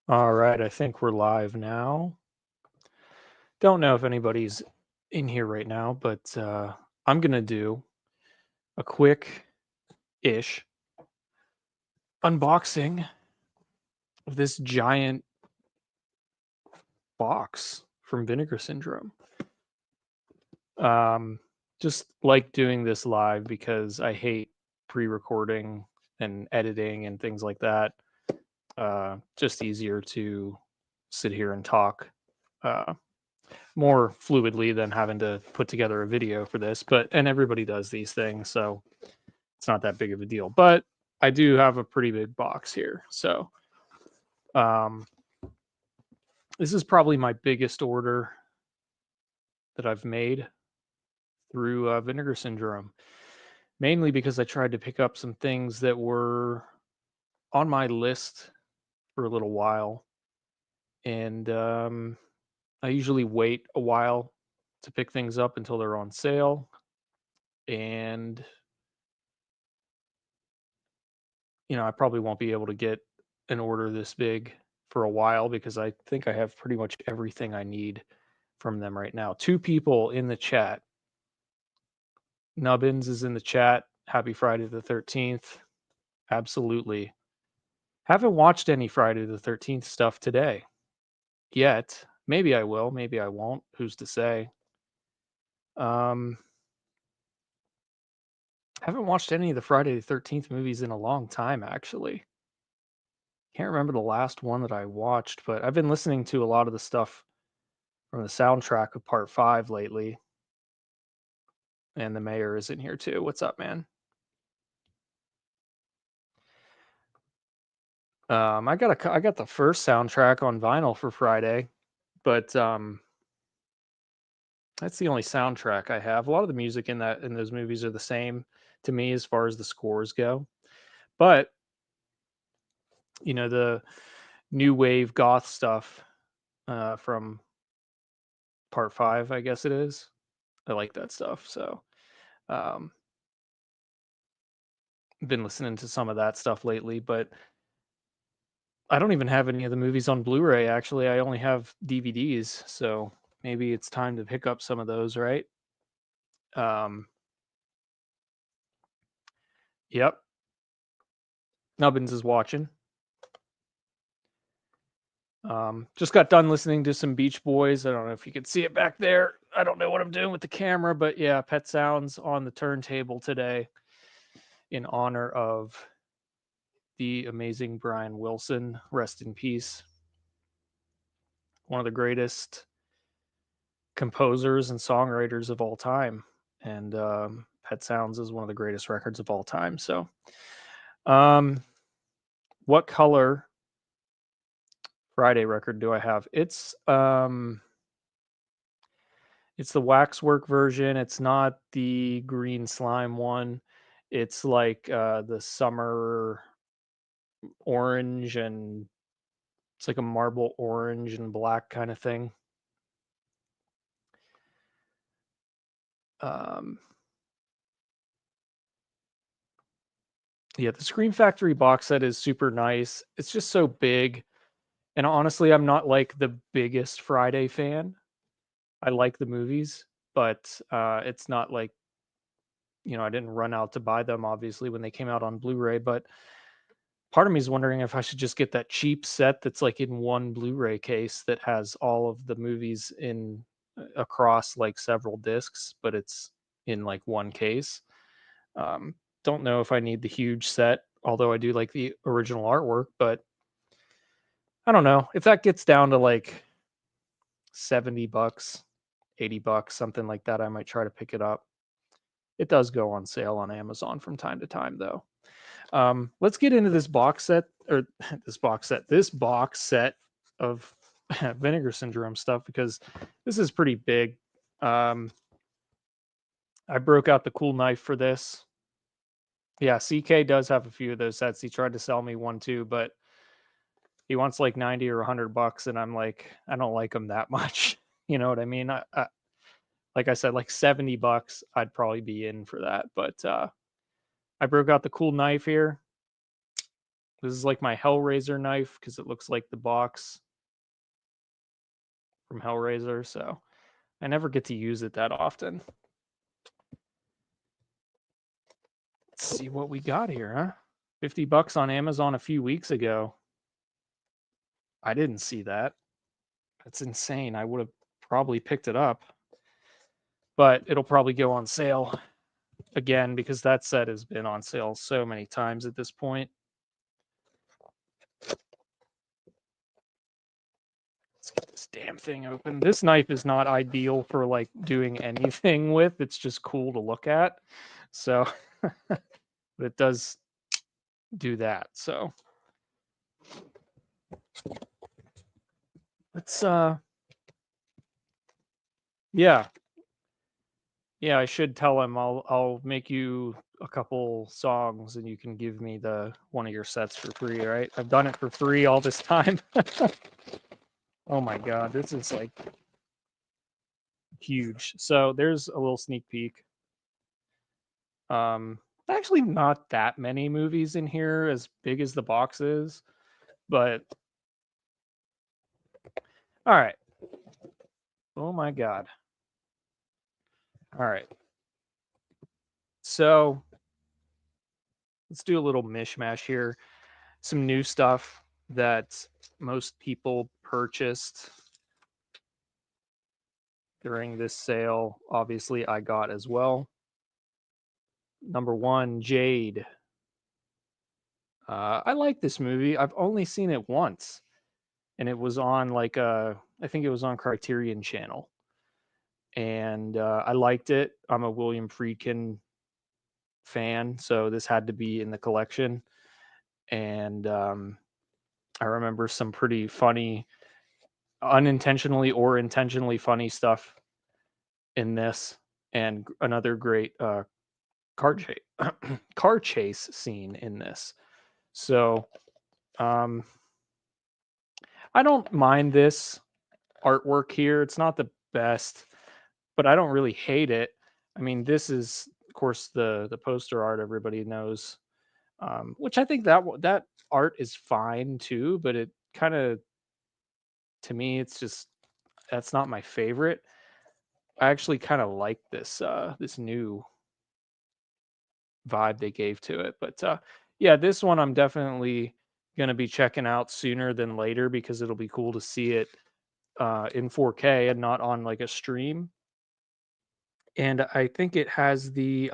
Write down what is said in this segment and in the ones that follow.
All right, I think we're live now. Don't know if anybody's in here right now, but I'm going to do a quick ish unboxing of this giant box from Vinegar Syndrome. Um, just like doing this live because I hate pre recording and editing and things like that. Just easier to sit here and talk. Uh, more fluidly than having to put together a video for this, but and everybody does these things, so it's not that big of a deal. But I do have a pretty big box here. So um this is probably my biggest order that I've made through Vinegar Syndrome, mainly because I tried to pick up some things that were on my list for a little while, and I usually wait a while to pick things up until they're on sale. And I probably won't be able to get an order this big for a while because I think I have pretty much everything I need from them right now. Two people in the chat. Nubbins is in the chat. Happy Friday the 13th. Absolutely. Haven't watched any Friday the 13th stuff today yet. Maybe I will, maybe I won't. Who's to say? Um haven't watched any of the Friday the 13th movies in a long time actually. Can't remember the last one that I watched, but I've been listening to a lot of the stuff from the soundtrack of part 5 lately. And the mayor is in here too. What's up, man? I got the first soundtrack on vinyl for Friday, but that's the only soundtrack I have. A lot of the music in those movies are the same to me as far as the scores go. But, the new wave goth stuff from part 5, I guess it is. I like that stuff. So, um been listening to some of that stuff lately, but I don't even have any of the movies on Blu-ray, actually. I only have DVDs, so maybe it's time to pick up some of those, right? Um, yep. Nubbins is watching. Just got done listening to some Beach Boys. I don't know if you could see it back there. I don't know what I'm doing with the camera, but yeah, Pet Sounds on the turntable today in honor of the amazing Brian Wilson. Rest in peace. One of the greatest composers and songwriters of all time. And Pet Sounds is one of the greatest records of all time. So, um, what color Friday record do I have? It's the waxwork version. It's not the green slime one. It's like the summer orange, and it's like a marble orange and black kind of thing. Um, yeah, the Scream Factory box set is super nice. It's just so big. And honestly, I'm not like the biggest Friday fan. I like the movies, but it's not like, I didn't run out to buy them obviously when they came out on Blu-ray, but part of me is wondering if I should just get that cheap set that's like in one Blu-ray case that has all of the movies in across like several discs, but it's in like one case. Um, don't know if I need the huge set, although I do like the original artwork, but I don't know. If that gets down to like $70, $80, something like that, I might try to pick it up. It does go on sale on Amazon from time to time, though. Let's get into this box set, or this box set of Vinegar Syndrome stuff, because this is pretty big. Um, I broke out the cool knife for this. Yeah, CK does have a few of those sets. He tried to sell me one too, but he wants like 90 or $100, and I'm like, I don't like them that much. You know what I mean? Like I said, like $70, I'd probably be in for that. But I broke out the cool knife here. This is like my Hellraiser knife because it looks like the box from Hellraiser, so I never get to use it that often. Let's see what we got here, huh? $50 on Amazon a few weeks ago. I didn't see that. That's insane. I would have probably picked it up, but it'll probably go on sale again because that set has been on sale so many times at this point. Let's get this damn thing open. This knife is not ideal for like doing anything with. It's just cool to look at. So it does do that. So let's yeah. Yeah, I should tell him I'll make you a couple songs and you can give me the one of your sets for free, right? I've done it for free all this time. Oh my god, this is like huge. So there's a little sneak peek. Um Actually not that many movies in here as big as the box is, but all right. Oh my god. All right. So let's do a little mishmash here. Some new stuff that most people purchased during this sale. Obviously, I got as well. Number one, Jade. I like this movie. I've only seen it once, and it was on like I think it was on Criterion Channel, and I liked it. I'm a William Friedkin fan, so this had to be in the collection. And I remember some pretty funny, unintentionally or intentionally funny stuff in this, and another great car chase car chase scene in this. So um, I don't mind this artwork here. It's not the best, but I don't really hate it. I mean, this is of course the poster art everybody knows, which I think that art is fine too. But it kind of, to me, it's just that's not my favorite. I actually kind of like this new vibe they gave to it. But yeah, this one I'm definitely going to be checking out sooner than later because it'll be cool to see it in 4K and not on like a stream. And I think it has the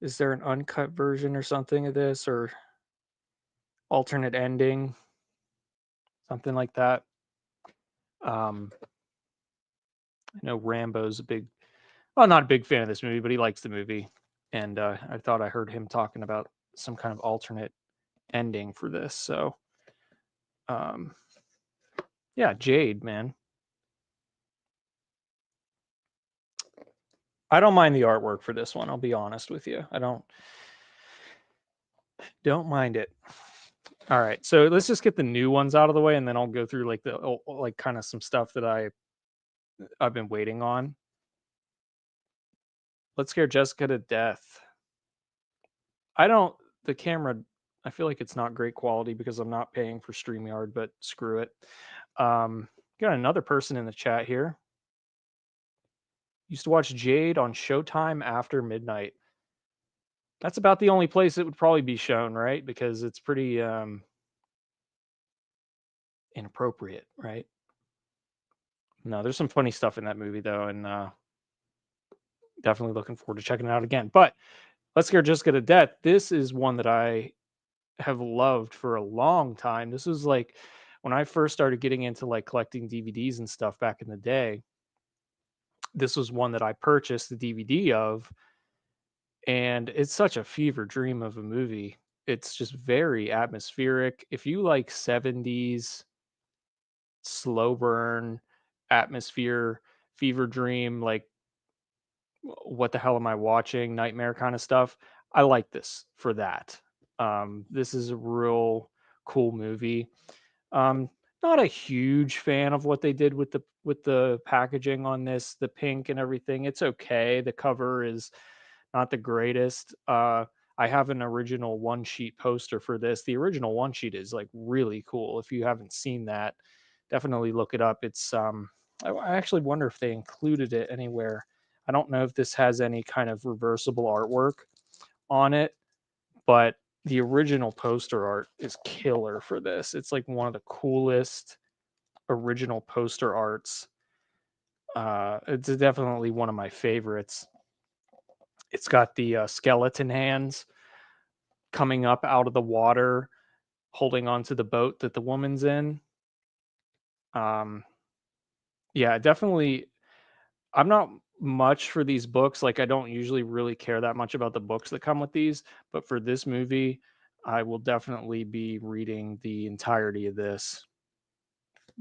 is there an uncut version or something of this or alternate ending, something like that. Um, I know Rambo's a big, well, not a big fan of this movie, but he likes the movie, and I thought I heard him talking about some kind of alternate ending for this. So um, yeah, Jade, man. I don't mind the artwork for this one. I'll be honest with you. I don't mind it. All right, so let's just get the new ones out of the way, and then I'll go through like like kind of some stuff that I've been waiting on. Let's Scare Jessica to Death. I don't the camera. I feel like it's not great quality because I'm not paying for StreamYard, but screw it. Got another person in the chat here. Used to watch Jade on Showtime after midnight. That's about the only place it would probably be shown, right? Because it's pretty inappropriate, right? No, there's some funny stuff in that movie though, and definitely looking forward to checking it out again. But Let's Scare Jessica to Death. This is one that I have loved for a long time. This was like when I first started getting into like collecting DVDs and stuff back in the day. This was one that I purchased the DVD of, and it's such a fever dream of a movie. It's just very atmospheric. If you like 70s slow burn atmosphere, fever dream, like what the hell am I watching, nightmare kind of stuff, I like this for that. This is a real cool movie. Um, Not a huge fan of what they did with the packaging on this, the pink and everything. It's okay. The cover is not the greatest. I have an original one sheet poster for this. The original one sheet is like really cool. If you haven't seen that, definitely look it up. It's I actually wonder if they included it anywhere. I don't know if this has any kind of reversible artwork on it, but the original poster art is killer for this. It's like one of the coolest original poster arts. It's definitely one of my favorites. It's got the skeleton hands coming up out of the water, holding onto the boat that the woman's in. Um, yeah, definitely. I'm not much for these books. Like, I don't usually really care that much about the books that come with these, but for this movie, I will definitely be reading the entirety of this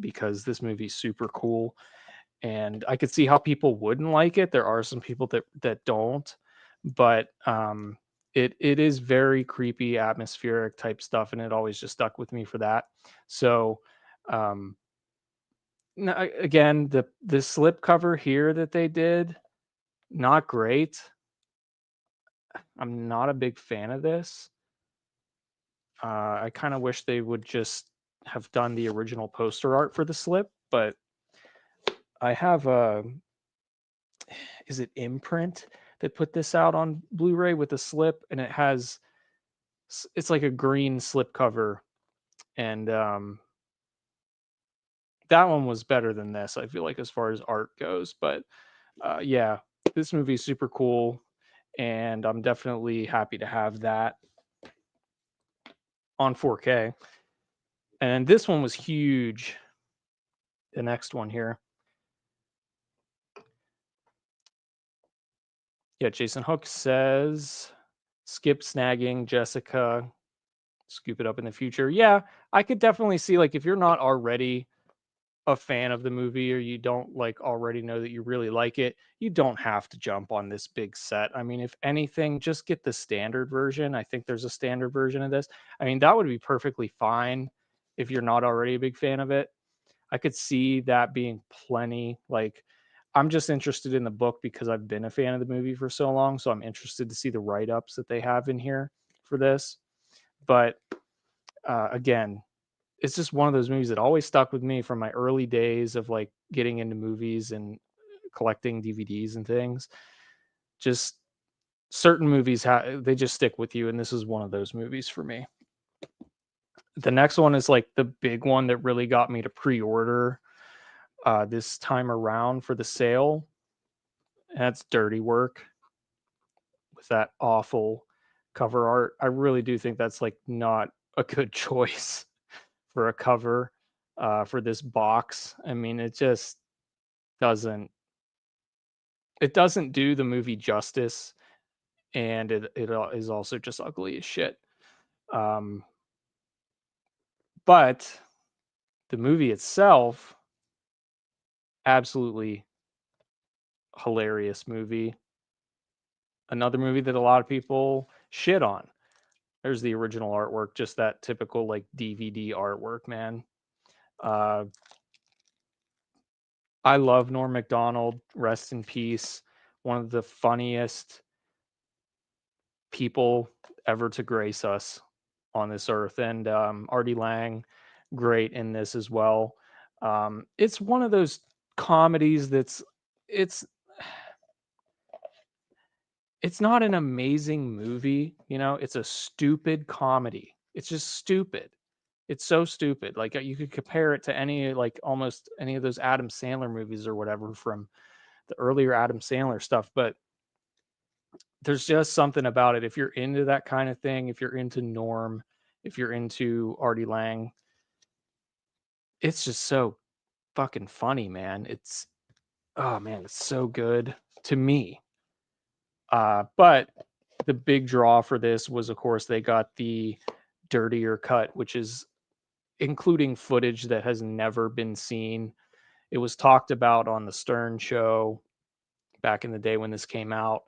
because this movie's super cool. And I could see how people wouldn't like it. There are some people that don't, but it is very creepy, atmospheric type stuff, and it always just stuck with me for that. So, um, again, the slip cover here that they did, not great. I'm not a big fan of this. I kind of wish they would just have done the original poster art for the slip, but I have a is it Imprint that put this out on Blu-ray with a slip, and it has it's like a green slip cover, and that one was better than this. I feel like as far as art goes, but yeah, this movie is super cool, and I'm definitely happy to have that on 4K. And this one was huge. The next one here. Yeah, Jason Hook says skip snagging Jessica, scoop it up in the future. Yeah, I could definitely see like if you're not already a fan of the movie or you don't like already know that you really like it, you don't have to jump on this big set. I mean, if anything, just get the standard version. I think there's a standard version of this. I mean, that would be perfectly fine if you're not already a big fan of it. I could see that being plenty. Like, I'm just interested in the book because I've been a fan of the movie for so long. So I'm interested to see the write ups that they have in here for this. But again, it's just one of those movies that always stuck with me from my early days of like getting into movies and collecting DVDs and things. Just certain movies, they just stick with you. And this is one of those movies for me. The next one is like the big one that really got me to pre order this time around for the sale. And that's Dirty Work with that awful cover art. I really do think that's like not a good choice for a cover for this box. I mean, doesn't it doesn't do the movie justice, and it is also just ugly as shit. Um, but the movie itself, absolutely hilarious movie. Another movie that a lot of people shit on. There's the original artwork, just that typical like DVD artwork, man. Uh, I love Norm Macdonald. Rest in peace. One of the funniest people ever to grace us on this earth. And Artie Lang, great in this as well. It's one of those comedies it's it's not an amazing movie, you know, it's a stupid comedy. It's just stupid. It's so stupid. Like you could compare it to any like almost any of those Adam Sandler movies or whatever from the earlier Adam Sandler stuff, but there's just something about it. If you're into that kind of thing, if you're into Norm, if you're into Artie Lang, it's just so fucking funny, man. It's oh man, it's so good to me. But the big draw for this was, of course, they got the dirtier cut, which is including footage that has never been seen. It was talked about on the Stern Show back in the day when this came out.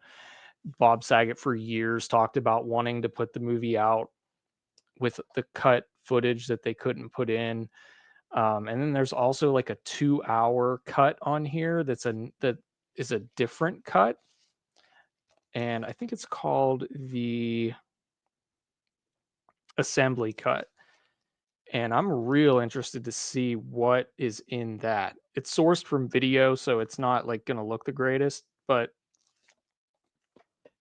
Bob Saget for years talked about wanting to put the movie out with the cut footage that they couldn't put in. And then there's also like a 2-hour cut on here that is a different cut, and I think it's called the assembly cut, and I'm real interested to see what is in that. It's sourced from video, so it's not like going to look the greatest, but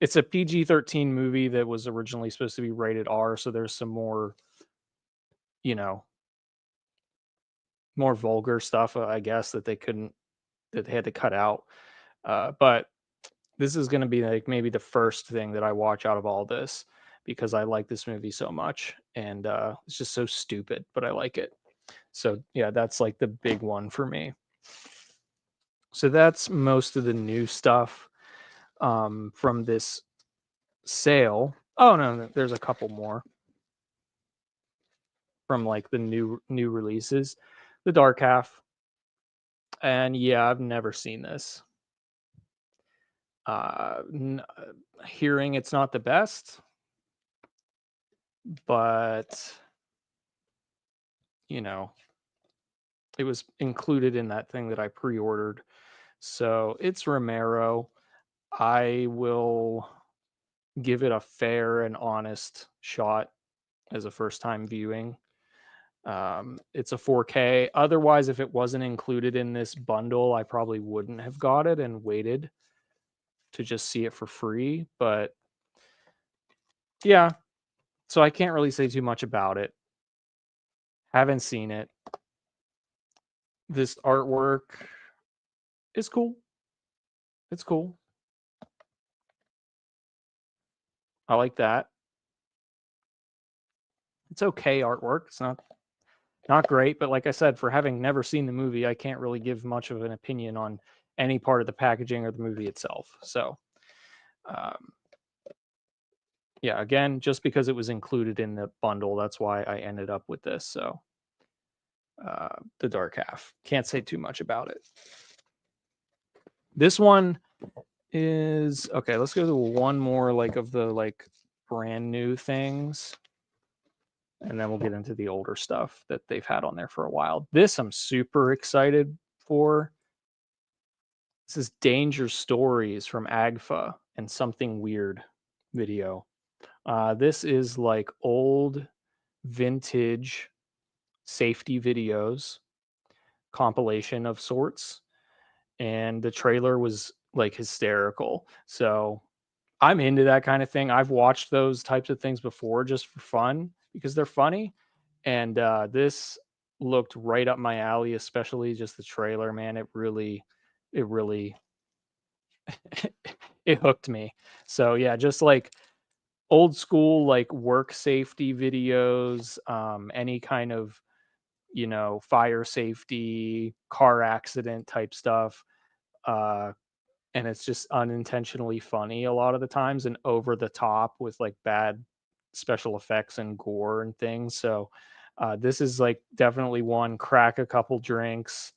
it's a PG-13 movie that was originally supposed to be rated R, so there's some more, you know, more vulgar stuff, I guess, that they had to cut out. But this is going to be like maybe the first thing that I watch out of all this because I like this movie so much, and it's just so stupid, but I like it. So yeah, that's like the big one for me. So that's most of the new stuff from this sale. Oh no, there's a couple more from like the new releases. The Dark Half, and yeah, I've never seen this. Hearing it's not the best, but you know, it was included in that thing that I pre-ordered. So it's Romero. I will give it a fair and honest shot as a first time viewing. It's a 4K. Otherwise, if it wasn't included in this bundle, I probably wouldn't have got it and waited to just see it for free. But yeah, so I can't really say too much about it. Haven't seen it. This artwork is cool. It's cool. I like that. It's okay artwork. It's not great, but like I said, for having never seen the movie, I can't really give much of an opinion on any part of the packaging or the movie itself. So, um, yeah, again, just because it was included in the bundle, that's why I ended up with this. So, the Dark Half. Can't say too much about it. This one is okay. Let's go to one more like of the like brand new things, and then we'll get into the older stuff that they've had on there for a while. This I'm super excited for. This is Danger Stories from Agfa and Something Weird video. This is like old vintage safety videos compilation of sorts, and the trailer was like hysterical. So I'm into that kind of thing. I've watched those types of things before just for fun because they're funny, and this looked right up my alley, especially just the trailer. Man, it really it hooked me. So yeah, just like old school like work safety videos, any kind of, fire safety, car accident type stuff. Uh and it's just unintentionally funny a lot of the times and over the top with like bad special effects and gore and things. So this is like definitely one, crack a couple drinks,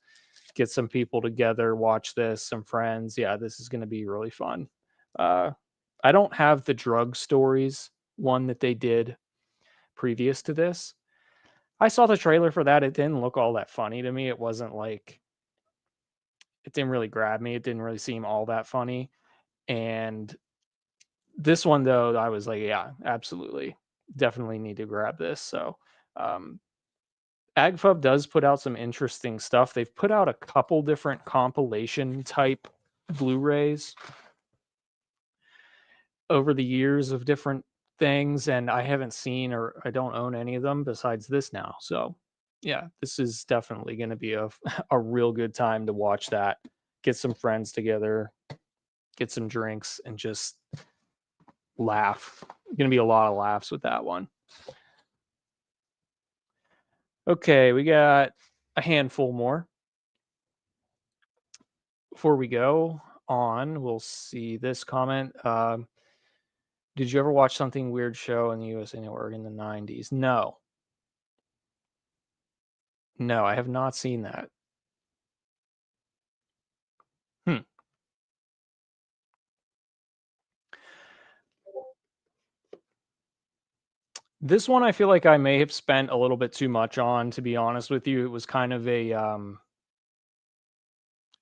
get some people together, watch this, some friends. Yeah, this is going to be really fun. Uh, I don't have the drug stories one that they did previous to this. I saw the trailer for that. It didn't look all that funny to me. It wasn't like, it didn't really grab me. It didn't really seem all that funny. And this one, though, I was like, yeah, absolutely. Definitely need to grab this. So, um, AgFub does put out some interesting stuff. They've put out a couple different compilation type Blu-rays over the years of different things, and I haven't seen or I don't own any of them besides this now. So, yeah, this is definitely going to be a a real good time to watch that. Get some friends together, get some drinks, and just laugh. Going to be a lot of laughs with that one. Okay, we got a handful more. Before we go on, we'll see this comment. Did you ever watch Something Weird show in the USA Network in the 90s? No. No, I have not seen that. Hmm. This one I feel like I may have spent a little bit too much on, to be honest with you. It was kind of a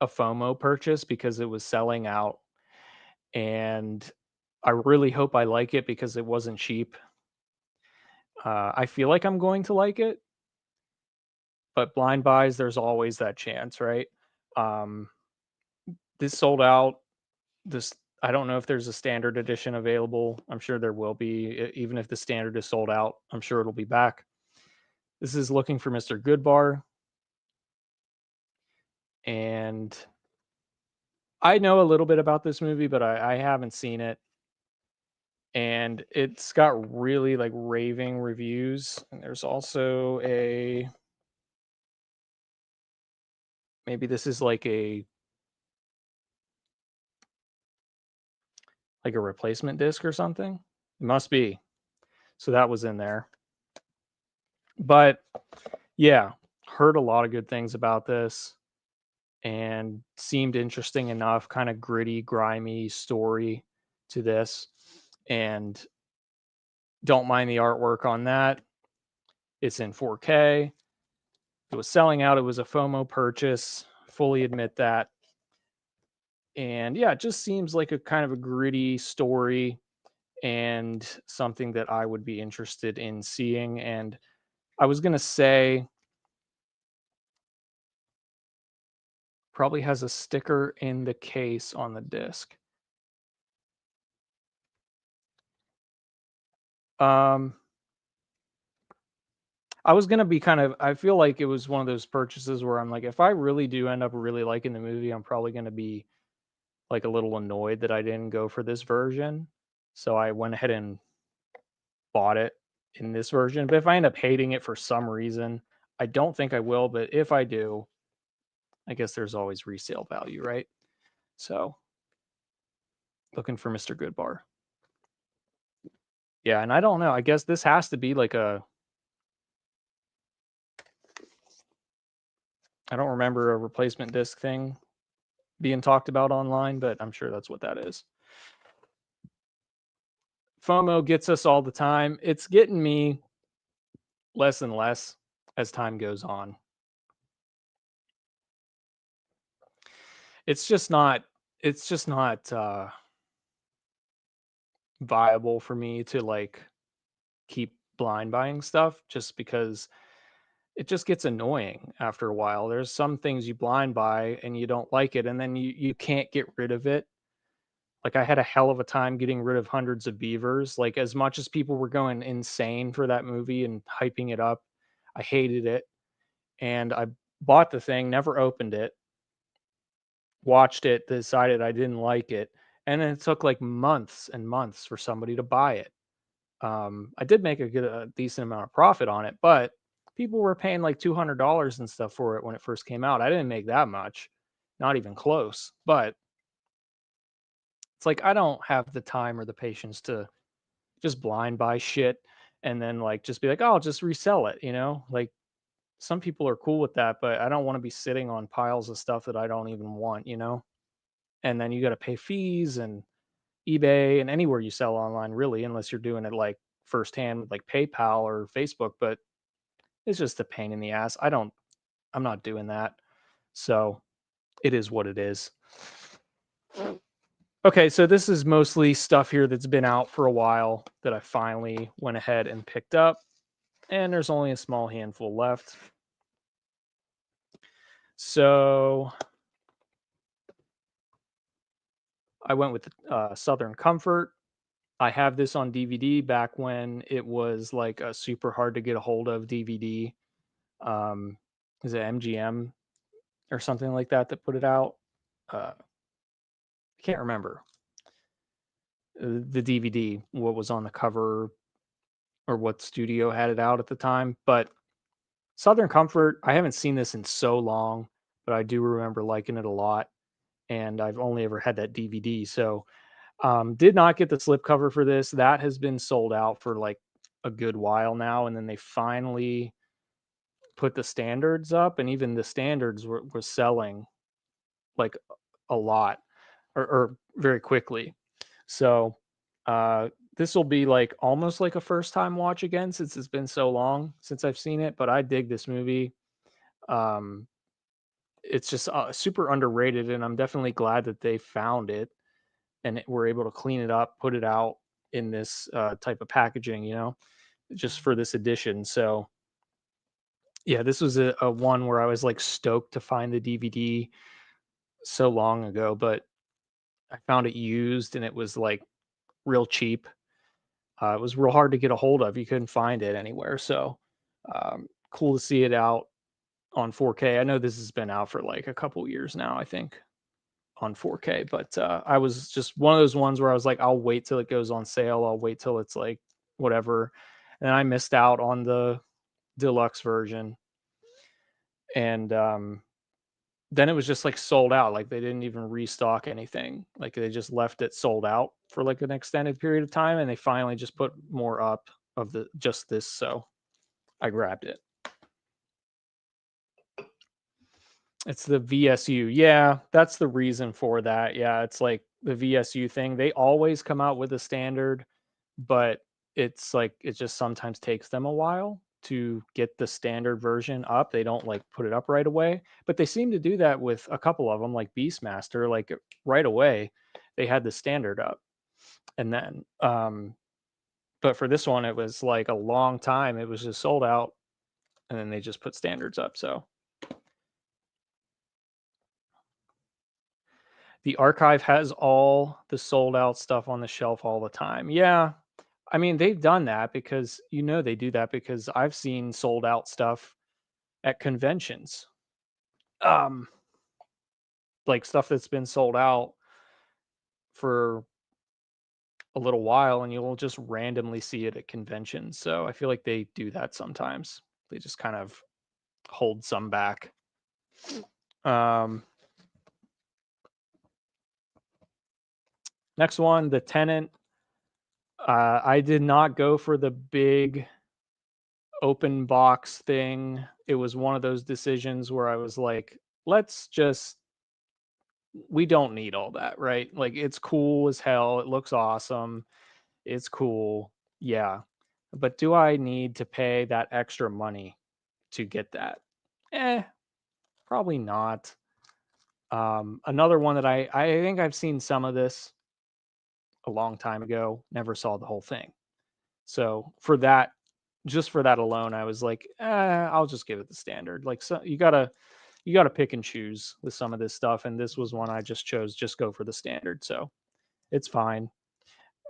FOMO purchase because it was selling out, and I really hope I like it because it wasn't cheap. I feel like I'm going to like it, but blind buys, there's always that chance, right? Um, this sold out. This I don't know if there's a standard edition available. I'm sure there will be. Even if the standard is sold out, I'm sure it'll be back. This is Looking for Mr. Goodbar, and I know a little bit about this movie, but I haven't seen it. And it's got really like raving reviews. And there's also a maybe this is like a replacement disc or something. It must be. So that was in there. But yeah, heard a lot of good things about this and seemed interesting enough, kind of gritty, grimy story to this. And don't mind the artwork on that. It's in 4K. It was selling out. It was a FOMO purchase. Fully admit that. And yeah, it just seems like a kind of a gritty story and something that I would be interested in seeing. And I was going to say, probably has a sticker in the case on the disc. Um, I was gonna be kind of. I feel like it was one of those purchases where I'm like, if I really do end up really liking the movie, I'm probably gonna be like a little annoyed that I didn't go for this version. So I went ahead and bought it in this version. But if I end up hating it for some reason, I don't think I will. But if I do, I guess there's always resale value, right? So looking for Mr. Goodbar. Yeah, and I don't know. I guess this has to be like a. I don't remember a replacement disc thing being talked about online, but I'm sure that's what that is. FOMO gets us all the time. It's getting me less and less as time goes on. It's just not it's just not viable for me to like keep blind buying stuff just because it just gets annoying after a while. There's some things you blind buy and you don't like it and then you can't get rid of it. Like I had a hell of a time getting rid of Hundreds of Beavers. Like as much as people were going insane for that movie and hyping it up, I hated it. And I bought the thing, never opened it, watched it, decided I didn't like it, and then it took like months and months for somebody to buy it. I did make a decent amount of profit on it, but people were paying like $200 and stuff for it when it first came out. I didn't make that much, not even close. But it's like I don't have the time or the patience to just blind buy shit and then like just be like, oh, I'll just resell it. Like some people are cool with that, but I don't want to be sitting on piles of stuff that I don't even want. And then you got to pay fees and eBay and anywhere you sell online, really, unless you're doing it like firsthand with like PayPal or Facebook. But it's just a pain in the ass. I'm not doing that. So it is what it is. Okay, so this is mostly stuff here that's been out for a while that I finally went ahead and picked up. And there's only a small handful left. So I went with Southern Comfort. I have this on DVD back when it was like a super hard to get a hold of DVD. Um, is it MGM or something like that that put it out? I can't remember the DVD, what was on the cover or what studio had it out at the time. But Southern Comfort, I haven't seen this in so long, but I do remember liking it a lot. And I've only ever had that DVD. So did not get the slipcover for this. That has been sold out for like a good while now. And then they finally put the standards up, and even the standards were selling like a lot or very quickly. So this will be like almost like a first time watch again since it's been so long since I've seen it. But I dig this movie. Um, it's just super underrated, and I'm definitely glad that they found it and were able to clean it up, put it out in this type of packaging. just for this edition. So yeah, this was a one where I was like stoked to find the DVD so long ago, but I found it used and it was like real cheap. It was real hard to get a hold of. You couldn't find it anywhere. So cool to see it out on 4K. I know this has been out for like a couple years now, I think, on 4K, but I was just one of those ones where I was like, I'll wait till it goes on sale. I'll wait till it's like whatever. And I missed out on the deluxe version. And then it was just like sold out. Like they didn't even restock anything. Like they just left it sold out for like an extended period of time. And they finally just put more up of the just this. So I grabbed it. It's the VSU. Yeah, that's the reason for that. Yeah, it's like the VSU thing. They always come out with a standard, but it's like it just sometimes takes them a while to get the standard version up. They don't like put it up right away, but they seem to do that with a couple of them, like Beastmaster. Like right away, they had the standard up, and then, but for this one, it was like a long time. It was just sold out, and then they just put standards up. So the archive has all the sold out stuff on the shelf all the time. Yeah. I mean, they've done that because they do that because I've seen sold out stuff at conventions. Um like stuff that's been sold out for a little while and you'll just randomly see it at conventions. So I feel like they do that sometimes. They just kind of hold some back. Um Next one, The Tenant. I did not go for the big open box thing. It was one of those decisions where I was like, let's just we don't need all that, right? Like it's cool as hell. It looks awesome. It's cool. Yeah. But do I need to pay that extra money to get that? Eh, probably not. Another one that I think I've seen some of this a long time ago, never saw the whole thing. So for that, just for that alone, I was like, I'll just give it the standard. Like so you gotta pick and choose with some of this stuff. And this was one I just chose, just go for the standard. So it's fine.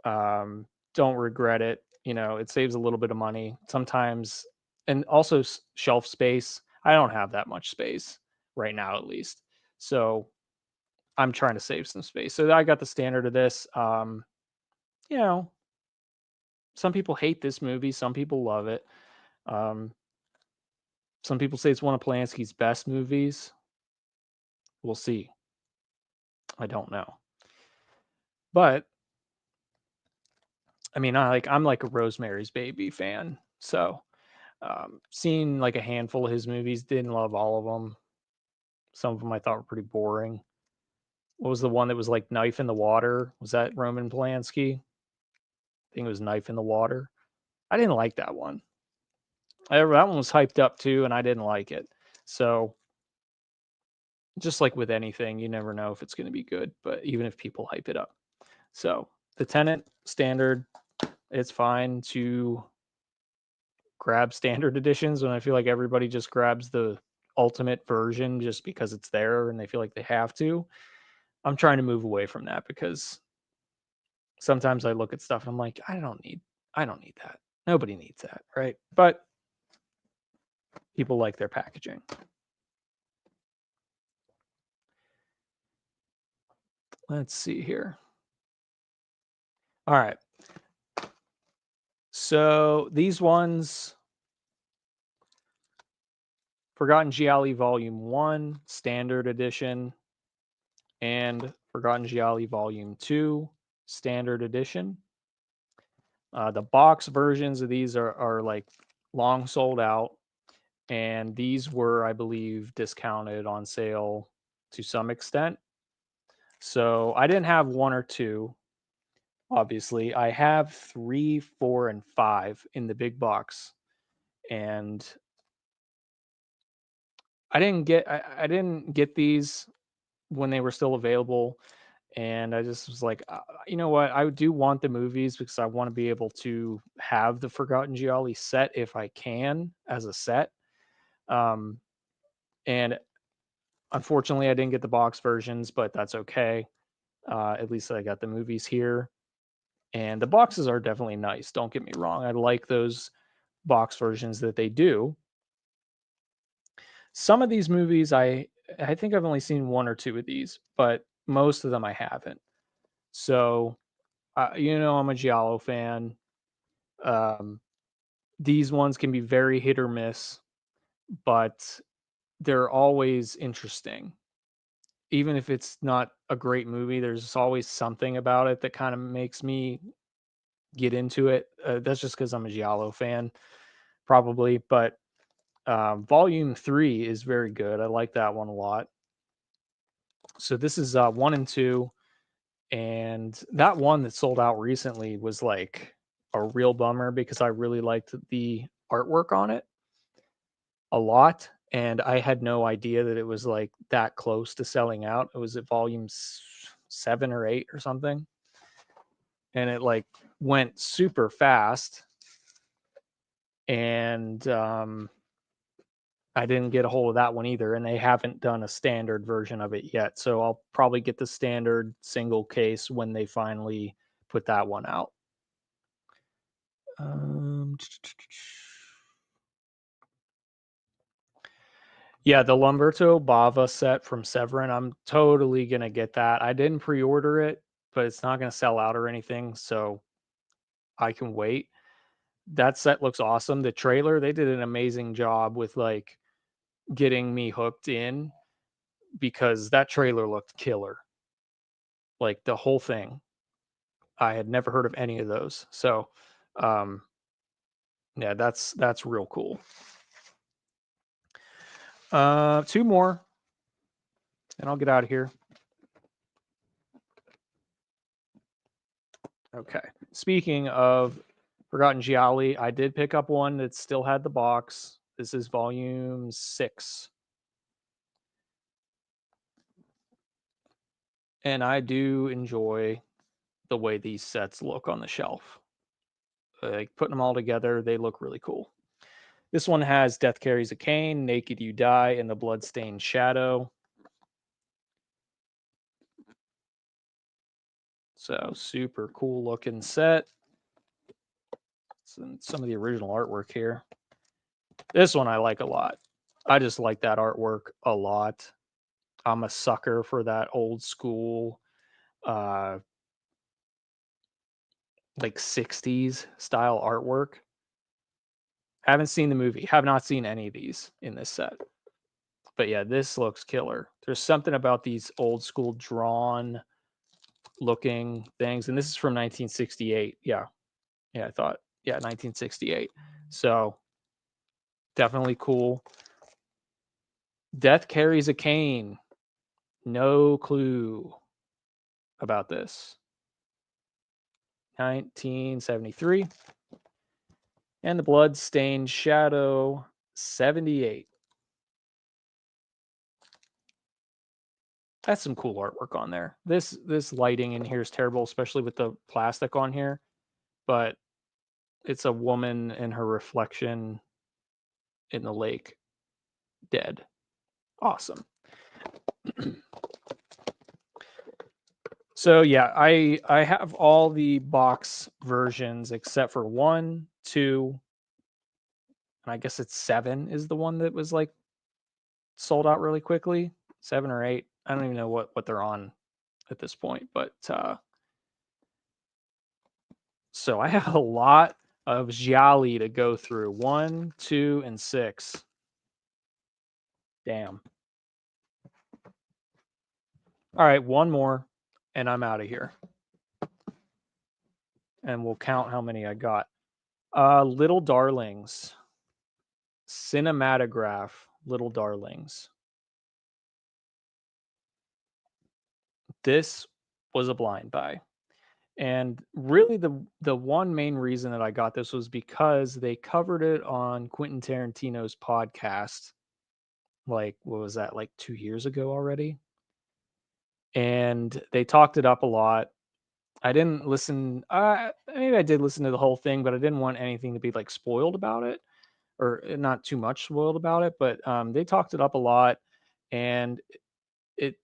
Don't regret it. It saves a little bit of money sometimes, and also shelf space. I don't have that much space right now, at least. So I'm trying to save some space. So I got the standard of this. You know, some people hate this movie, some people love it. Um, some people say it's one of Polanski's best movies. We'll see. I don't know. But I mean, I'm like a Rosemary's Baby fan. So seen like a handful of his movies, didn't love all of them. Some of them I thought were pretty boring. What was the one that was like Knife in the Water? Was that Roman Polanski? I think it was Knife in the Water. I didn't like that one. That one was hyped up too, and I didn't like it. So just like with anything, you never know if it's going to be good, but even if people hype it up. So The Tenant standard, it's fine to grab standard editions when I feel like everybody just grabs the ultimate version just because it's there and they feel like they have to. I'm trying to move away from that because sometimes I look at stuff and I'm like, I don't need that. Nobody needs that, right? But people like their packaging. Let's see here. All right. So these ones, Forgotten Gialli Volume 1, Standard Edition, and Forgotten Gialli Volume 2, Standard Edition. The box versions of these are like long sold out, and these were, I believe, discounted on sale to some extent. So I didn't have one or two. Obviously, I have 3, 4, and 5 in the big box, and I didn't get these when they were still available. And I just was like, you know what? I do want the movies because I want to be able to have the Forgotten Gialli set if I can as a set. Um, and unfortunately, I didn't get the box versions, but that's okay. At least I got the movies here. And the boxes are definitely nice. Don't get me wrong. I like those box versions that they do. Some of these movies I think I've only seen one or two of these, but most of them I haven't. So, I'm a Giallo fan. Um, these ones can be very hit or miss, but they're always interesting. Even if it's not a great movie, there's always something about it that kind of makes me get into it. That's just because I'm a Giallo fan, probably. But Volume 3 is very good. I like that one a lot. So this is 1 and 2. And that one that sold out recently was like a real bummer because I really liked the artwork on it a lot. And I had no idea that it was like that close to selling out. It was at volume 7 or 8 or something. And it like went super fast. And I didn't get a hold of that one either. And they haven't done a standard version of it yet. So I'll probably get the standard single case when they finally put that one out. Um, yeah, the Lamberto Bava set from Severin. I'm totally gonna get that. I didn't pre-order it, but it's not gonna sell out or anything, so I can wait. That set looks awesome. The trailer, they did an amazing job with like getting me hooked in because that trailer looked killer. Like the whole thing. I had never heard of any of those. So, um, yeah, that's real cool. Two more, and I'll get out of here. Okay. Speaking of Forgotten Gialli, I did pick up one that still had the box. This is volume 6. And I do enjoy the way these sets look on the shelf. Like putting them all together, they look really cool. This one has Death Carries a Cane, Naked You Die, and The Bloodstained Shadow. So super cool looking set. Some of the original artwork here. This one I like a lot. I just like that artwork a lot. I'm a sucker for that old school, uh, like 60s style artwork. Haven't seen the movie, have not seen any of these in this set. But yeah, this looks killer. There's something about these old school drawn looking things. And this is from 1968. Yeah. Yeah, I thought, yeah, 1968. So definitely cool. Death Carries a Cane. No clue about this. 1973. And the Bloodstained Shadow 78. That's some cool artwork on there. This lighting in here is terrible, especially with the plastic on here. But it's a woman and her reflection in the lake, dead. Awesome. So yeah, I have all the box versions except for 1, 2, and I guess it's 7 is the one that was like sold out really quickly. 7 or 8. I don't even know what they're on at this point, but so I have a lot of Gialli to go through. 1, 2, and 6. Damn. All right, one more, and I'm out of here. And we'll count how many I got. Little Darlings. Cinematograph. Little Darlings. This was a blind buy. And really the one main reason that I got this was because they covered it on Quentin Tarantino's podcast. Like, what was that, like 2 years ago already? and they talked it up a lot. I didn't listen. Maybe I did listen to the whole thing, but I didn't want anything to be like spoiled about it, or not too much spoiled about it. But they talked it up a lot, and it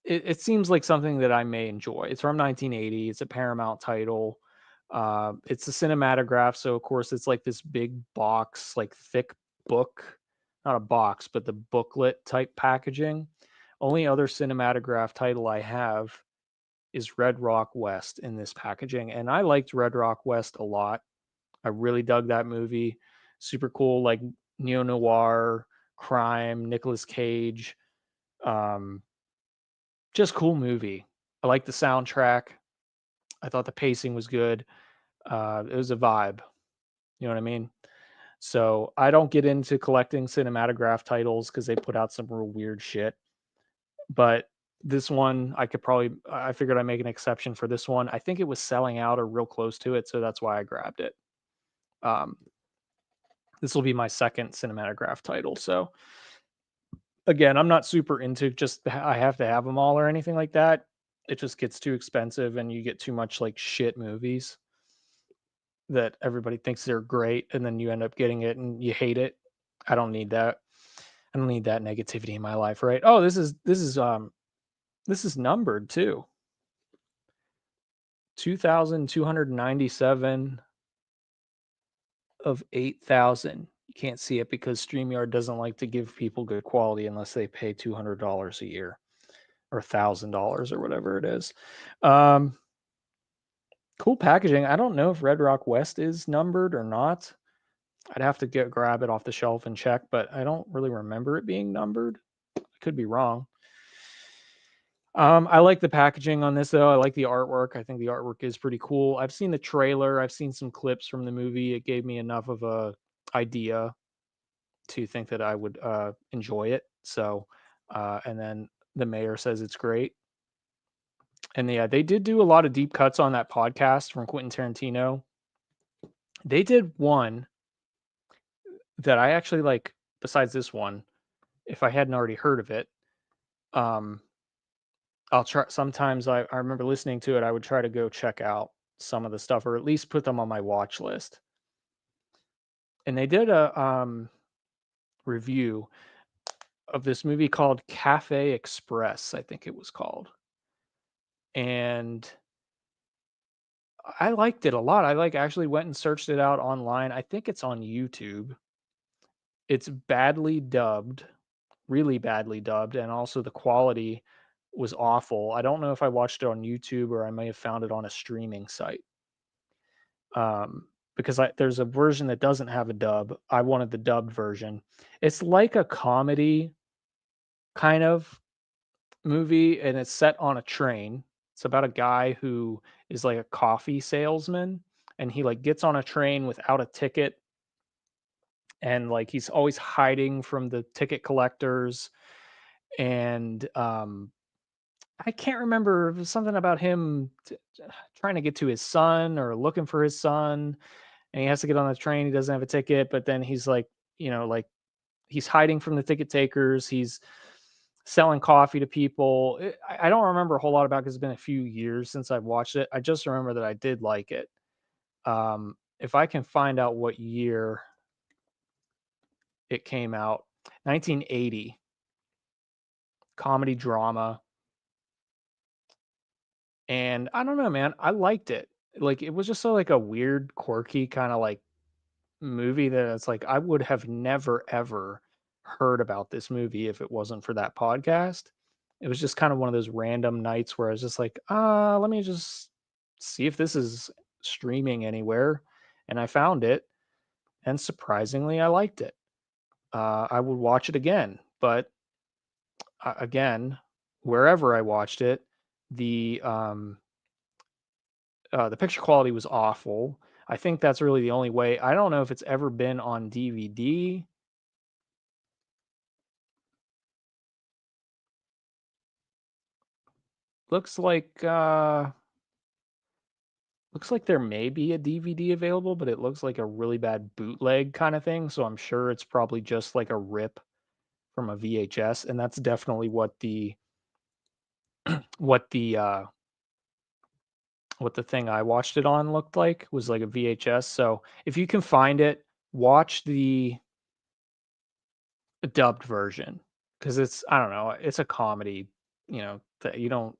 it seems like something that I may enjoy. It's from 1980. It's a Paramount title. It's a cinematograph, so of course it's like this big box, like thick book, not a box, but the booklet type packaging. Only other cinematograph title I have is Red Rock West in this packaging, and I liked Red Rock West a lot. I really dug that movie. Super cool, like neo noir crime, Nicolas Cage. Um, just cool movie. I like the soundtrack. I thought the pacing was good. It was a vibe. You know what I mean? So I don't get into collecting cinematograph titles because they put out some real weird shit. But this one, I could probably, I figured I'd make an exception for this one. I think it was selling out or real close to it. So that's why I grabbed it. Um, this will be my second cinematograph title. So again, I'm not super into just I have to have them all or anything like that. It just gets too expensive and you get too much like shit movies that everybody thinks they're great and then you end up getting it and you hate it. I don't need that. I don't need that negativity in my life, right? Oh, this is numbered too. 2297 of 8,000. You can't see it because StreamYard doesn't like to give people good quality unless they pay $200 a year or $1,000 or whatever it is. Um, cool packaging. I don't know if Red Rock West is numbered or not. I'd have to grab it off the shelf and check, but I don't really remember it being numbered. I could be wrong. I like the packaging on this though. I like the artwork. I think the artwork is pretty cool. I've seen the trailer. I've seen some clips from the movie. It gave me enough of a idea to think that I would enjoy it. So, and then the mayor says it's great. And yeah, they did do a lot of deep cuts on that podcast from Quentin Tarantino. They did one that I actually like, besides this one, if I hadn't already heard of it. Um, I'll try sometimes I remember listening to it, I would try to go check out some of the stuff or at least put them on my watch list. And they did a review of this movie called Cafe Express, I think it was called. And I liked it a lot. I like actually went and searched it out online. I think it's on YouTube. It's badly dubbed, really badly dubbed, and also the quality was awful. I don't know if I watched it on YouTube or I may have found it on a streaming site. Because there's a version that doesn't have a dub. I wanted the dubbed version. It's like a comedy kind of movie, and it's set on a train. It's about a guy who is like a coffee salesman, and he like gets on a train without a ticket, and like he's always hiding from the ticket collectors. And I can't remember. It was something about him trying to get to his son or looking for his son, and he has to get on the train. He doesn't have a ticket, but then he's like, like he's hiding from the ticket takers. He's selling coffee to people. I don't remember a whole lot about because it's been a few years since I've watched it. I just remember that I did like it. If I can find out what year it came out, 1980, comedy drama. And I don't know, man. I liked it. Like it was just so like a weird, quirky kind of like movie that it's like I would have never ever heard about this movie if it wasn't for that podcast. It was just kind of one of those random nights where I was just like, let me just see if this is streaming anywhere. And I found it, and surprisingly, I liked it. I would watch it again, but again, wherever I watched it, the the picture quality was awful. I think that's really the only way. I don't know if it's ever been on DVD. Looks like looks like there may be a DVD available, but it looks like a really bad bootleg kind of thing. So I'm sure it's probably just like a rip from a VHS, and that's definitely what the what the what the thing I watched it on looked like was like a VHS. So if you can find it, watch the dubbed version because it's I don't know, it's a comedy. That you don't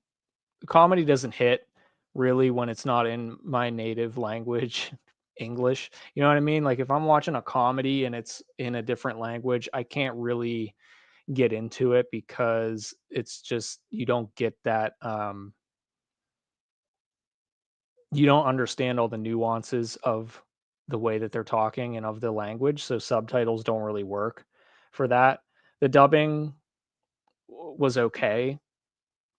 comedy doesn't hit really when it's not in my native language, English. You know what I mean? Like if I'm watching a comedy and it's in a different language, I can't really get into it because it's just you don't get that you don't understand all the nuances of the way that they're talking and of the language, so subtitles don't really work for that. The dubbing was okay.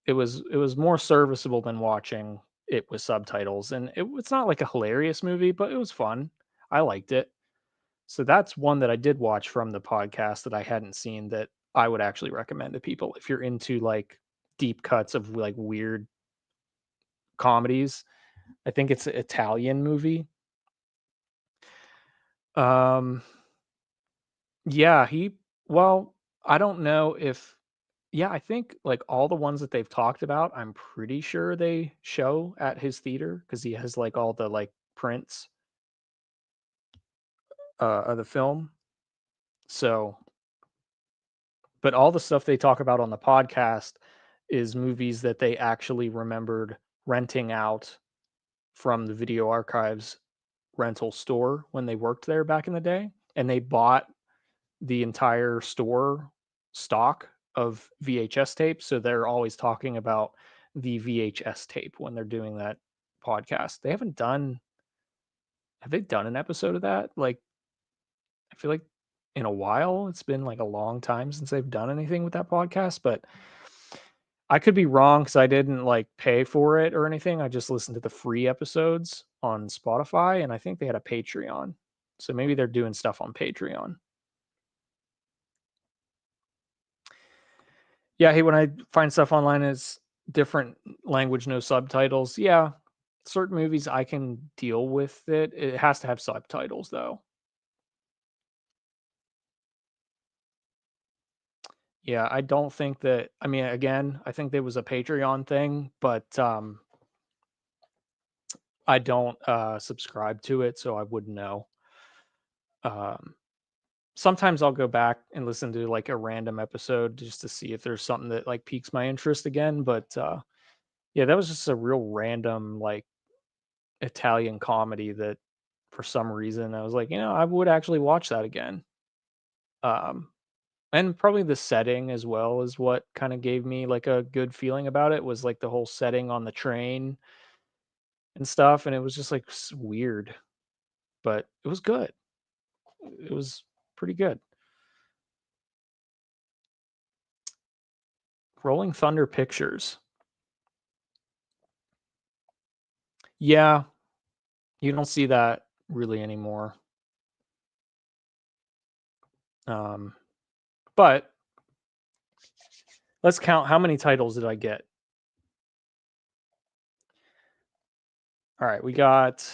It was more serviceable than watching it with subtitles, and it's not like a hilarious movie, but it was fun. I liked it. So that's one that I did watch from the podcast that I hadn't seen that I would actually recommend to people if you're into like deep cuts of like weird comedies. I think it's an Italian movie. Um yeah, well, I don't know if yeah, I think like all the ones that they've talked about, I'm pretty sure they show at his theater because he has like all the like prints of the film. So, but all the stuff they talk about on the podcast is movies that they actually remembered renting out from the video archives rental store when they worked there back in the day, and they bought the entire store stock of VHS tapes. So they're always talking about the VHS tape when they're doing that podcast. They haven't done, have they done an episode of that? Like, I feel like in a while, it's been like a long time since they've done anything with that podcast, but I could be wrong because I didn't like pay for it or anything. I just listened to the free episodes on Spotify and I think they had a Patreon. So maybe they're doing stuff on Patreon. Yeah, hey, when I find stuff online is different language, no subtitles. Yeah, certain movies I can deal with it. It has to have subtitles though. Yeah, I don't think that I mean again, I think there was a Patreon thing, but I don't subscribe to it, so I wouldn't know. Um Sometimes I'll go back and listen to like a random episode just to see if there's something that like piques my interest again, but yeah, that was just a real random like Italian comedy that for some reason I was like, I would actually watch that again. Um, and probably the setting as well is what kind of gave me like a good feeling about it was like the whole setting on the train and stuff. And it was just like weird, but it was good. It was pretty good. Rolling Thunder Pictures. Yeah, you don't see that really anymore. Um, but let's count how many titles did I get? All right, we got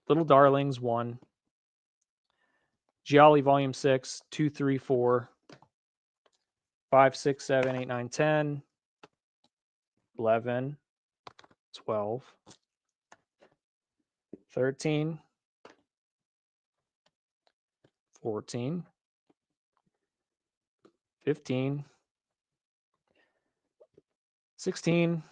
Little Darlings 1, Gialli Volume 6, 2, 3, 4, 5, 6, 7, 8, 9, 10, 11, 12, 13, 14, 15, 16,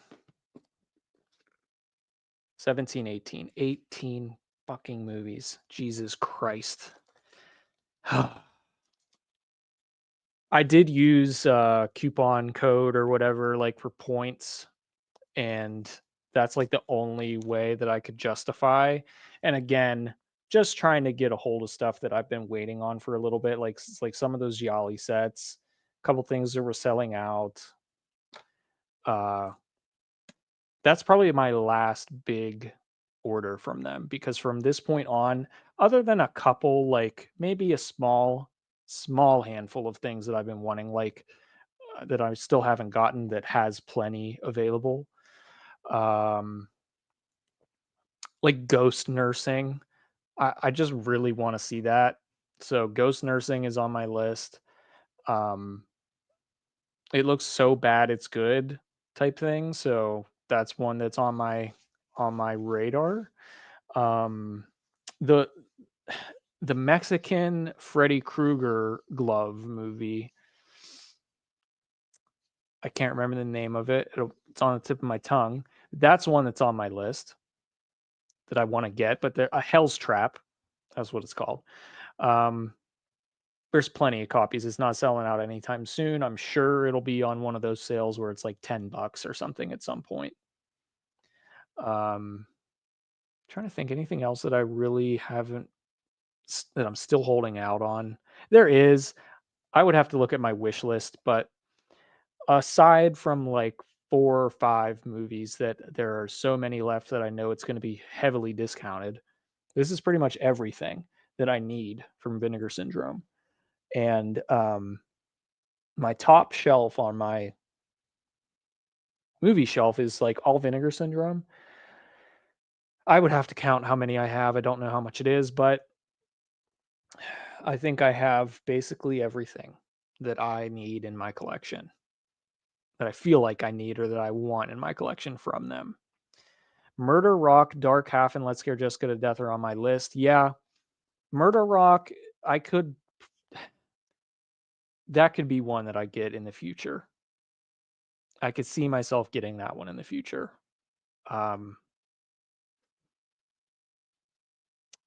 17, 18. 18 fucking movies. Jesus Christ. I did use coupon code or whatever, like for points, and that's like the only way that I could justify. And again, just trying to get a hold of stuff that I've been waiting on for a little bit, like some of those Yali sets, a couple things that were selling out. Uh, that's probably my last big order from them because from this point on, other than a couple, like maybe a small handful of things that I've been wanting, like that I still haven't gotten that has plenty available. Um, like ghost nursing. I just really want to see that. So ghost nursing is on my list. Um, it looks so bad it's good type thing. So that's one that's on my radar. Um, the the Mexican Freddy Krueger glove movie. I can't remember the name of it. It's on the tip of my tongue. That's one that's on my list that I want to get. But a Hell's Trap, that's what it's called. Um, there's plenty of copies. It's not selling out anytime soon. I'm sure it'll be on one of those sales where it's like $10 or something at some point. Trying to think anything else that I really haven't that I'm still holding out on. There is. I would have to look at my wish list, but aside from like 4 or 5 movies that there are so many left that I know it's going to be heavily discounted. This is pretty much everything that I need from Vinegar Syndrome. And my top shelf on my movie shelf is like all Vinegar Syndrome. I would have to count how many I have. I don't know how much it is, but I think I have basically everything that I need in my collection, that I feel like I need or that I want in my collection from them. Murder Rock, Dark Half, and Let's Scare Jessica to Death are on my list. Yeah, Murder Rock, I could, that could be one that I get in the future. I could see myself getting that one in the future. Um,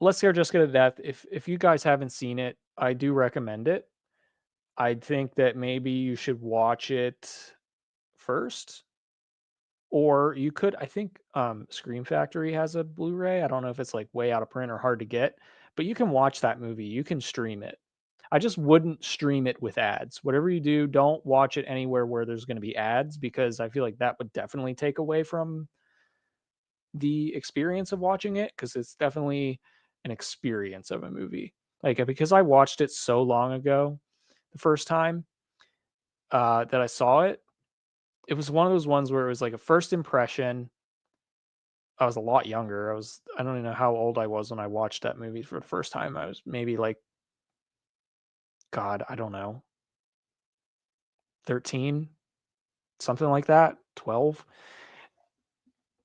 Let's Scare Jessica to Death. If you guys haven't seen it, I do recommend it. I think that maybe you should watch it first, or you could. I think Scream Factory has a Blu-ray. I don't know if it's like way out of print or hard to get, but you can watch that movie. You can stream it. I just wouldn't stream it with ads. Whatever you do, don't watch it anywhere where there's going to be ads because I feel like that would definitely take away from the experience of watching it because it's definitely an experience of a movie. Like because I watched it so long ago, the first time that I saw it, it was one of those ones where it was like a first impression. I was a lot younger. I don't even know how old I was when I watched that movie for the first time. I was maybe like, God, I don't know, 13, something like that, 12.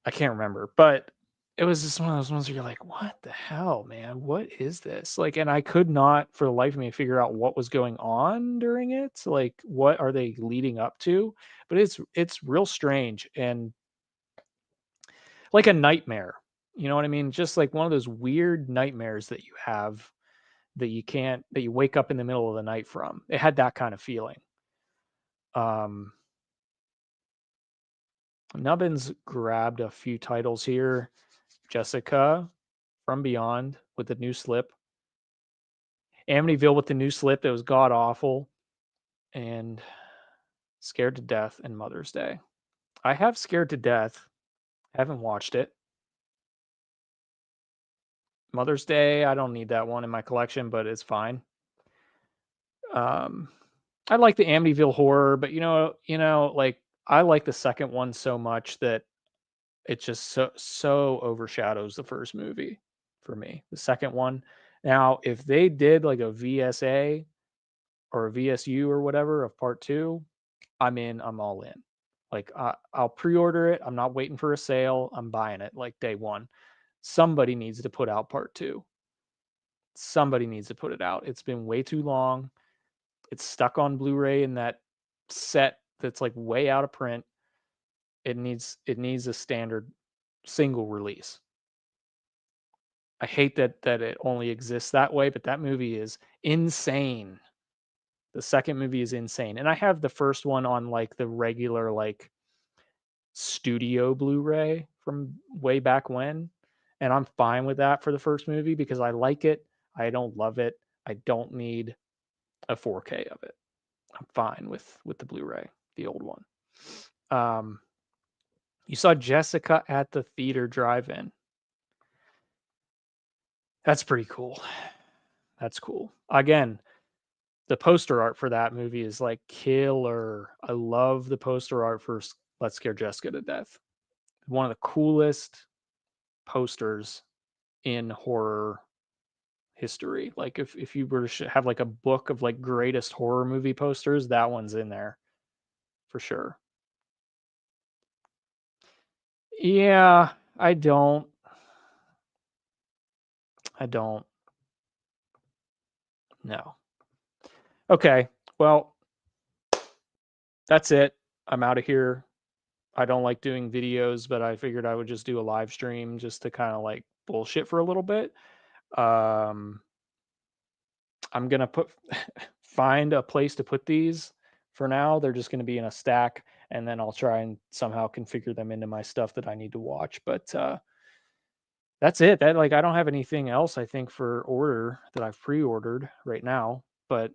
I can't remember, but it was just one of those ones where you're like, "What the hell, man? What is this?" Like, and I could not for the life of me figure out what was going on during it. Like, what are they leading up to? But it's real strange and like a nightmare. You know what I mean? Just like one of those weird nightmares that you have that you wake up in the middle of the night from. It had that kind of feeling. Um Nubbins grabbed a few titles here. Jessica from Beyond with the new slip. Amityville with the new slip that was god awful, and Scared to Death and Mother's Day. I have Scared to Death. Haven't watched it. Mother's Day, I don't need that one in my collection, but it's fine. Um, I like the Amityville horror, but like I like the second one so much that it just so overshadows the first movie for me. The second one. Now, if they did like a VSA or a VSU or whatever of part two, I'm in. I'm all in. Like I'll pre-order it. I'm not waiting for a sale. I'm buying it like day one. Somebody needs to put out part two. Somebody needs to put it out. It's been way too long. It's stuck on Blu-ray in that set that's like way out of print. It needs a standard single release. I hate that it only exists that way, but that movie is insane. The second movie is insane. And I have the first one on like the regular like studio Blu-ray from way back when, and I'm fine with that for the first movie because I like it. I don't love it. I don't need a 4K of it. I'm fine with the Blu-ray, the old one. Um, you saw Jessica at the theater drive-in. That's pretty cool. That's cool. Again, the poster art for that movie is like killer. I love the poster art for Let's Scare Jessica to Death. One of the coolest posters in horror history. Like if you were to have like a book of like greatest horror movie posters, that one's in there for sure. Yeah, I don't. I don't. No. Okay. Well, that's it. I'm out of here. I don't like doing videos, but I figured I would just do a live stream just to kind of like bullshit for a little bit. Um, I'm gonna put find a place to put these for now. They're just gonna be in a stack, and then I'll try and somehow configure them into my stuff that I need to watch. But that's it. That like I don't have anything else I think for order that I've pre-ordered right now. But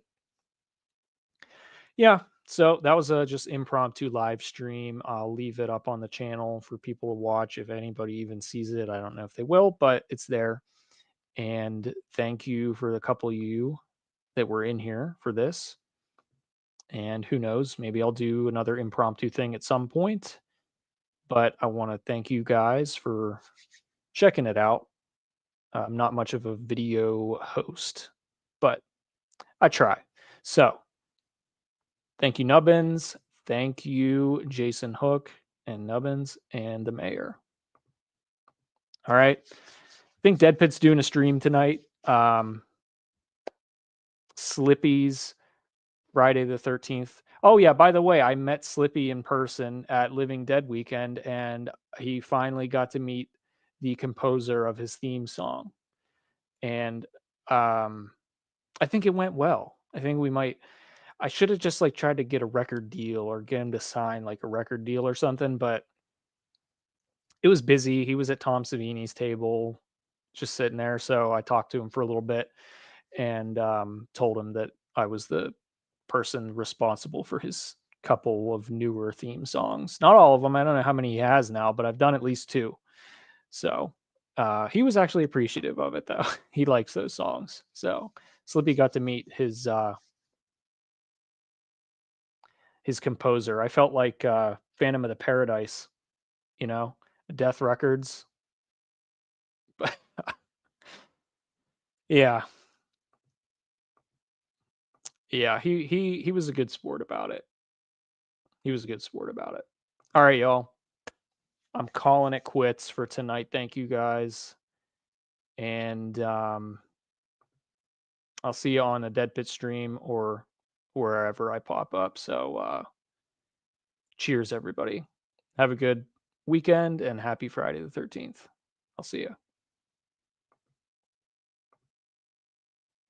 yeah, so that was a just impromptu live stream. I'll leave it up on the channel for people to watch if anybody even sees it. I don't know if they will, but it's there. And thank you for the couple of you that were in here for this. And who knows, maybe I'll do another impromptu thing at some point. But I want to thank you guys for checking it out. I'm not much of a video host, but I try. So thank you, Nubbins. Thank you, Jason Hook and Nubbins and the mayor. All right. I think Dead Pit's doing a stream tonight. Slippy's Friday the 13th. Oh, yeah. By the way, I met Slippy in person at Living Dead weekend, and he finally got to meet the composer of his theme song. And I think it went well. I think I should have just like tried to get a record deal or get him to sign like a record deal or something, but it was busy. He was at Tom Savini's table, just sitting there. So I talked to him for a little bit and told him that I was the person responsible for his couple of newer theme songs. Not all of them. I don't know how many he has now, but I've done at least two. So he was actually appreciative of it, though. He likes those songs. So Slippy got to meet his composer. I felt like Phantom of the Paradise, you know, Death Records. But yeah, yeah, he was a good sport about it. He was a good sport about it. All right, y'all. I'm calling it quits for tonight. Thank you guys. And I'll see you on a Dead Pit stream or wherever I pop up. So cheers everybody. Have a good weekend and happy Friday the 13th. I'll see you.